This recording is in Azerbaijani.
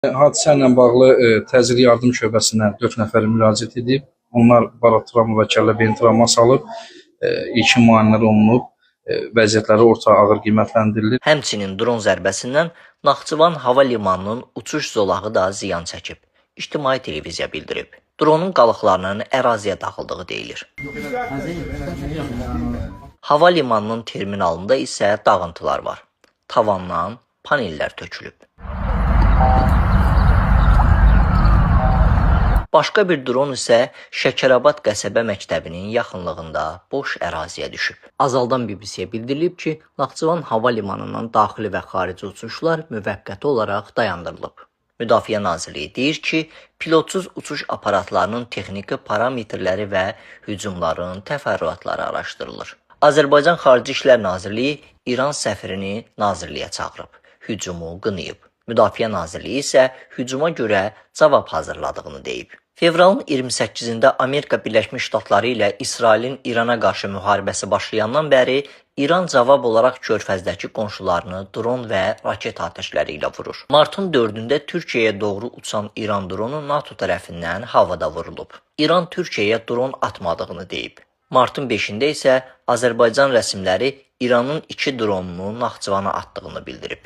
Hadisə ilə bağlı təcili yardım şöbəsinə 4 nəfər müraciət edib. Onlar baratravma və kəllə-beyin travması alıb, ilkin müayinələr olunub, vəziyyətləri orta ağır qiymətləndirilir. Həmçinin dron zərbəsindən Naxçıvan hava limanının uçuş zolağı da ziyan çəkib. İctimai televiziya bildirib. Dronun qalıqlarının əraziyə daxıldığı deyilir. Hava limanının terminalında isə dağıntılar var. Tavandan panellər tökülüb. Başqa bir dron isə Şəkərabad qəsəbə məktəbinin yaxınlığında boş əraziyə düşüb. Azaldan BBC-yə bildirilib ki, Naxçıvan hava limanından daxili və xarici uçuşlar müvəqqəti olaraq dayandırılıb. Müdafiə Nazirliyi deyir ki, pilotsuz uçuş aparatlarının texniki parametrləri və hücumların təfərrüatları araşdırılır. Azərbaycan Xarici İşlər Nazirliyi İran səfirini nazirliyə çağırıb, hücumu qınayıb. Müdafiə Nazirliyi isə hücuma görə cavab hazırladığını deyib. Fevralın 28-də Amerika Birləşmiş Ştatları ilə İsrailin İrana qarşı müharibəsi başlayandan bəri İran cavab olaraq Körfəzdəki qonşularını dron və raket atəşləri ilə vurur. Martın 4-də Türkiyəyə doğru uçan İran dronu NATO tərəfindən havada vurulub. İran Türkiyəyə dron atmadığını deyib. Martın 5-də isə Azərbaycan rəsmiləri İranın 2 dronunu Naxçıvana atdığını bildirib.